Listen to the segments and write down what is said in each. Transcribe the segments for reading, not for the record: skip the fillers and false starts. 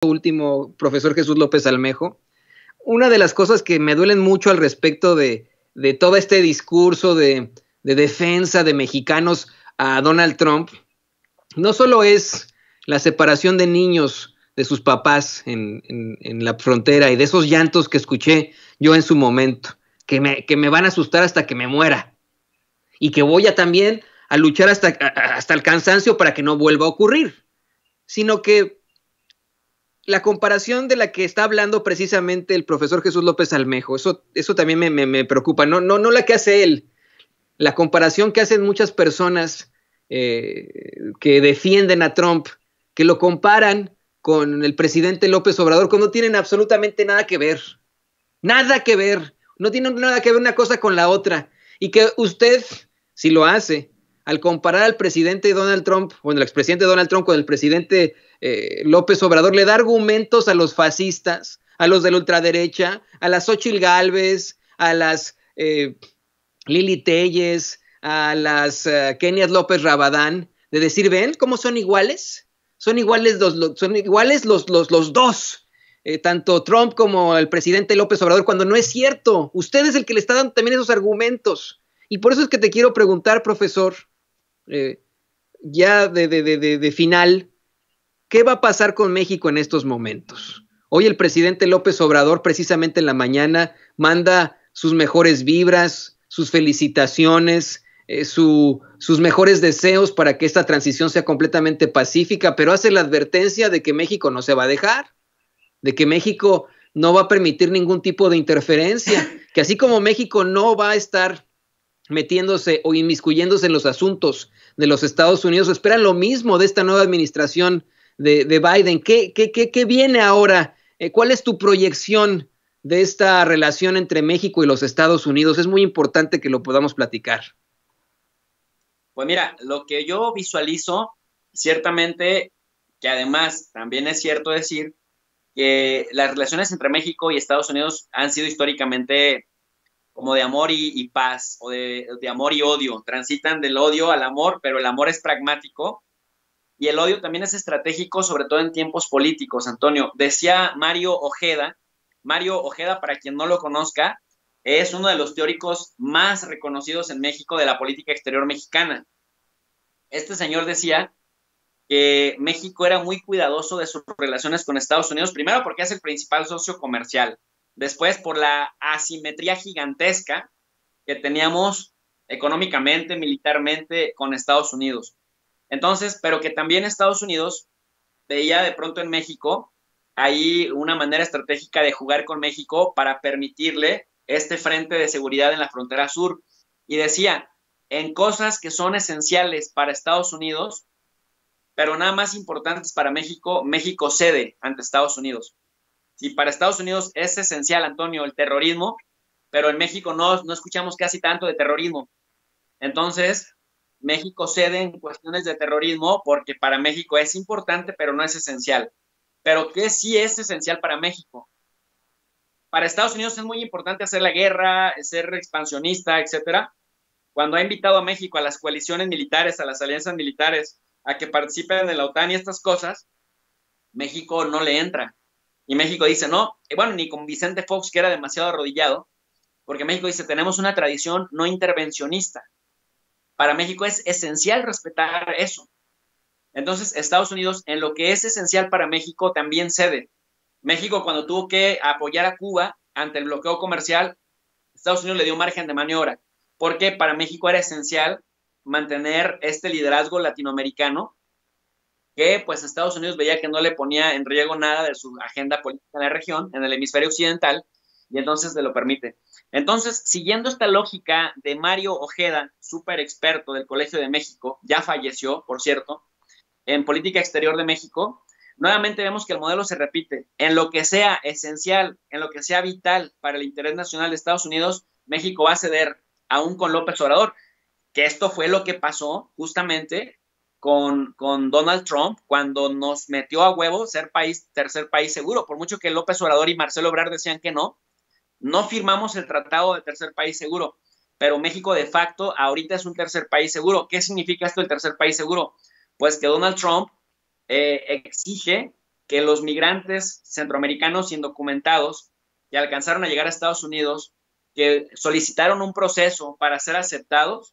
último, profesor Jesús López Almejo, una de las cosas que me duelen mucho al respecto de todo este discurso de defensa de mexicanos a Donald Trump, no solo es la separación de niños de sus papás en la frontera y de esos llantos que escuché yo en su momento, que me van a asustar hasta que me muera y que voy a también a luchar hasta el cansancio para que no vuelva a ocurrir, sino que la comparación de la que está hablando precisamente el profesor Jesús López Almejo, eso también me preocupa, no la que hace él, la comparación que hacen muchas personas que defienden a Trump, que lo comparan con el presidente López Obrador, cuando no tienen absolutamente nada que ver, no tienen nada que ver una cosa con la otra, y que usted, si lo hace, al comparar al presidente Donald Trump, bueno, el expresidente Donald Trump con el presidente López Obrador, le da argumentos a los fascistas, a los de la ultraderecha, a las Xóchitl Gálvez, a las Lili Téllez, a las Kenias López Rabadán, de decir, ¿ven cómo son iguales? Son iguales los dos, tanto Trump como el presidente López Obrador, cuando no es cierto. Usted es el que le está dando también esos argumentos. Y por eso es que te quiero preguntar, profesor, ya de final, ¿qué va a pasar con México en estos momentos? Hoy el presidente López Obrador, precisamente en la mañana, manda sus mejores vibras, sus felicitaciones, sus mejores deseos para que esta transición sea completamente pacífica, pero hace la advertencia de que México no se va a dejar, de que México no va a permitir ningún tipo de interferencia, que así como México no va a estar metiéndose o inmiscuyéndose en los asuntos de los Estados Unidos, esperan lo mismo de esta nueva administración de Biden. ¿Qué viene ahora? ¿Cuál es tu proyección de esta relación entre México y los Estados Unidos? Es muy importante que lo podamos platicar. Pues mira, lo que yo visualizo, ciertamente, que además también es cierto decir que las relaciones entre México y Estados Unidos han sido históricamente como de amor y paz, o de amor y odio, transitan del odio al amor, pero el amor es pragmático y el odio también es estratégico, sobre todo en tiempos políticos, Antonio. Decía Mario Ojeda, para quien no lo conozca, es uno de los teóricos más reconocidos en México de la política exterior mexicana. Este señor decía que México era muy cuidadoso de sus relaciones con Estados Unidos, primero porque es el principal socio comercial, después por la asimetría gigantesca que teníamos económicamente, militarmente con Estados Unidos. Entonces, pero que también Estados Unidos veía de pronto en México ahí una manera estratégica de jugar con México para permitirle este frente de seguridad en la frontera sur. Y decía, en cosas que son esenciales para Estados Unidos, pero nada más importantes para México, México cede ante Estados Unidos. Si para Estados Unidos es esencial, Antonio, el terrorismo, pero en México no escuchamos casi tanto de terrorismo. Entonces, México cede en cuestiones de terrorismo porque para México es importante, pero no es esencial. Pero ¿qué sí es esencial para México? Para Estados Unidos es muy importante hacer la guerra, ser expansionista, etcétera. Cuando ha invitado a México a las coaliciones militares, a las alianzas militares, a que participen en la OTAN y estas cosas, México no le entra. Y México dice no, bueno, ni con Vicente Fox, que era demasiado arrodillado, porque México dice, tenemos una tradición no intervencionista. Para México es esencial respetar eso. Entonces, Estados Unidos, en lo que es esencial para México, también cede. México, cuando tuvo que apoyar a Cuba ante el bloqueo comercial, Estados Unidos le dio margen de maniobra, porque para México era esencial mantener este liderazgo latinoamericano, que pues Estados Unidos veía que no le ponía en riesgo nada de su agenda política en la región, en el hemisferio occidental, y entonces se lo permite. Entonces, siguiendo esta lógica de Mario Ojeda, súper experto del Colegio de México, ya falleció, por cierto, en política exterior de México, nuevamente vemos que el modelo se repite. En lo que sea esencial, en lo que sea vital para el interés nacional de Estados Unidos, México va a ceder, aún con López Obrador, que esto fue lo que pasó justamente con Donald Trump cuando nos metió a huevo ser tercer país seguro. Por mucho que López Obrador y Marcelo Ebrard decían que no firmamos el tratado de tercer país seguro, pero México de facto ahorita es un tercer país seguro. ¿Qué significa esto del tercer país seguro? Pues que Donald Trump exige que los migrantes centroamericanos indocumentados que alcanzaron a llegar a Estados Unidos, que solicitaron un proceso para ser aceptados,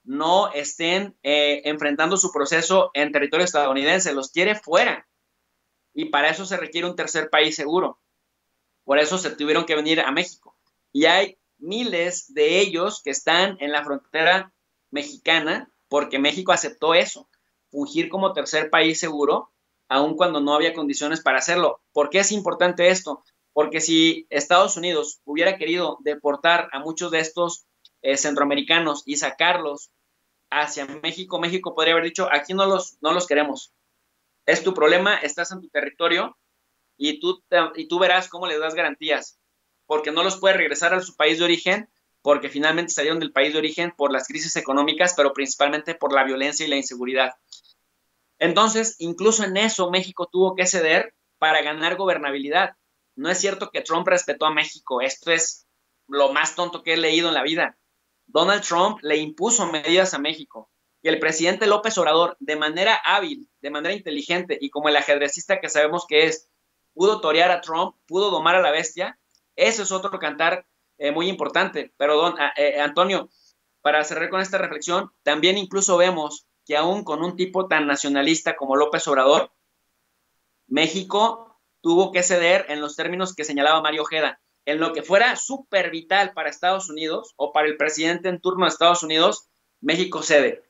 no estén enfrentando su proceso en territorio estadounidense, los quiere fuera. Y para eso se requiere un tercer país seguro. Por eso se tuvieron que venir a México. Y hay miles de ellos que están en la frontera mexicana porque México aceptó eso, fungir como tercer país seguro, aun cuando no había condiciones para hacerlo. ¿Por qué es importante esto? Porque si Estados Unidos hubiera querido deportar a muchos de estos centroamericanos y sacarlos hacia México, México podría haber dicho, aquí no los queremos. Es tu problema, estás en tu territorio y tú verás cómo les das garantías, porque no los puedes regresar a su país de origen, porque finalmente salieron del país de origen por las crisis económicas, pero principalmente por la violencia y la inseguridad. Entonces, incluso en eso México tuvo que ceder para ganar gobernabilidad. No es cierto que Trump respetó a México, esto es lo más tonto que he leído en la vida. Donald Trump le impuso medidas a México y el presidente López Obrador, de manera hábil, de manera inteligente y como el ajedrecista que sabemos que es, pudo torear a Trump, pudo domar a la bestia. Eso es otro cantar muy importante. Pero Antonio, para cerrar con esta reflexión, también incluso vemos que aún con un tipo tan nacionalista como López Obrador, México tuvo que ceder en los términos que señalaba Mario Ojeda. En lo que fuera súper vital para Estados Unidos o para el presidente en turno de Estados Unidos, México cede.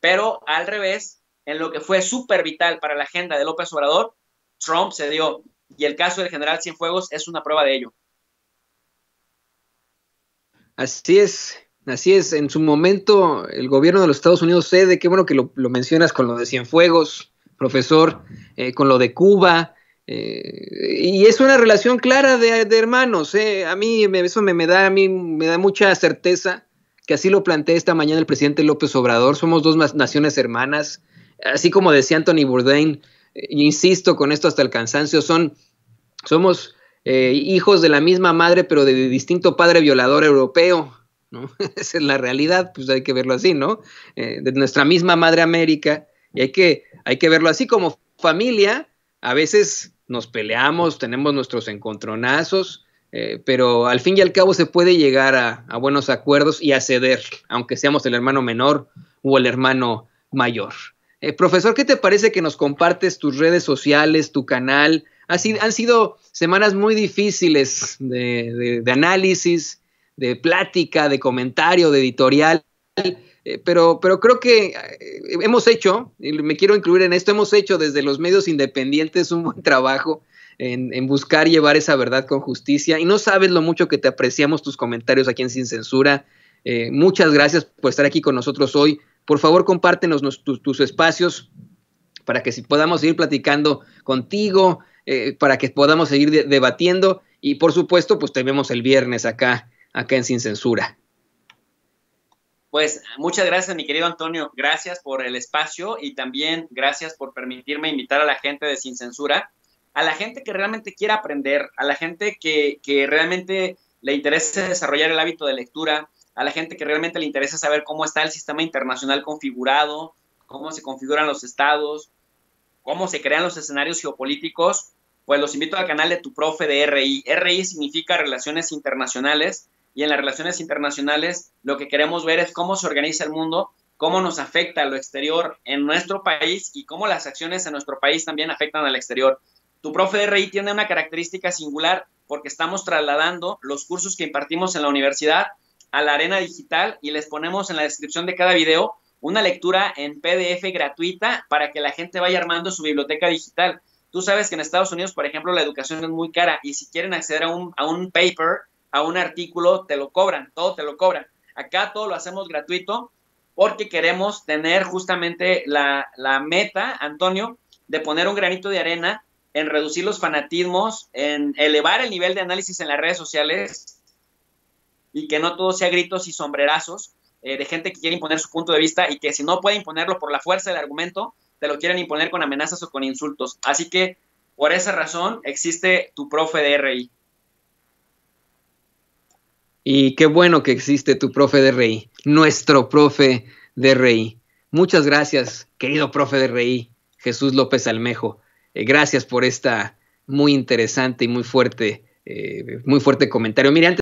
Pero al revés, en lo que fue súper vital para la agenda de López Obrador, Trump cedió. Y el caso del general Cienfuegos es una prueba de ello. Así es. En su momento el gobierno de los Estados Unidos cede, qué bueno que lo mencionas con lo de Cienfuegos, profesor, con lo de Cuba. Y es una relación clara de hermanos. A mí eso me da mucha certeza que así lo plantea esta mañana el presidente López Obrador. Somos dos naciones hermanas, así como decía Anthony Bourdain, insisto con esto hasta el cansancio, somos hijos de la misma madre pero de distinto padre violador europeo, ¿no? Esa es la realidad, pues hay que verlo así, ¿no? De nuestra misma madre América, y hay que verlo así como familia. A veces nos peleamos, tenemos nuestros encontronazos, pero al fin y al cabo se puede llegar a buenos acuerdos y a ceder, aunque seamos el hermano menor o el hermano mayor. Profesor, ¿qué te parece que nos compartes tus redes sociales, tu canal? Han sido semanas muy difíciles de análisis, de plática, de comentario, de editorial, pero creo que hemos hecho, y me quiero incluir en esto, hemos hecho desde los medios independientes un buen trabajo en buscar llevar esa verdad con justicia, y no sabes lo mucho que te apreciamos tus comentarios aquí en Sin Censura. Muchas gracias por estar aquí con nosotros hoy. Por favor, compártenos tus espacios para que podamos seguir platicando contigo, para que podamos seguir debatiendo, y por supuesto, pues te vemos el viernes acá en Sin Censura. Pues muchas gracias, mi querido Antonio. Gracias por el espacio y también gracias por permitirme invitar a la gente de Sin Censura, a la gente que realmente quiera aprender, a la gente que realmente le interese desarrollar el hábito de lectura, a la gente que realmente le interesa saber cómo está el sistema internacional configurado, cómo se configuran los estados, cómo se crean los escenarios geopolíticos. Pues los invito al canal de Tu Profe de RI. RI significa Relaciones Internacionales, y en las relaciones internacionales lo que queremos ver es cómo se organiza el mundo, cómo nos afecta lo exterior en nuestro país y cómo las acciones en nuestro país también afectan al exterior. Tu Profe de RI tiene una característica singular porque estamos trasladando los cursos que impartimos en la universidad a la arena digital y les ponemos en la descripción de cada video una lectura en PDF gratuita para que la gente vaya armando su biblioteca digital. Tú sabes que en Estados Unidos, por ejemplo, la educación es muy cara y si quieren acceder a un paper, a un artículo, te lo cobran, todo te lo cobran. Acá todo lo hacemos gratuito porque queremos tener justamente la meta, Antonio, de poner un granito de arena en reducir los fanatismos, en elevar el nivel de análisis en las redes sociales y que no todo sea gritos y sombrerazos de gente que quiere imponer su punto de vista y que si no puede imponerlo por la fuerza del argumento, te lo quieren imponer con amenazas o con insultos. Así que por esa razón existe Tu Profe de RI. Y qué bueno que existe Tu Profe de RI, nuestro profe de RI. Muchas gracias, querido profe de RI, Jesús López Almejo. Gracias por esta muy interesante y muy fuerte comentario. Mira, antes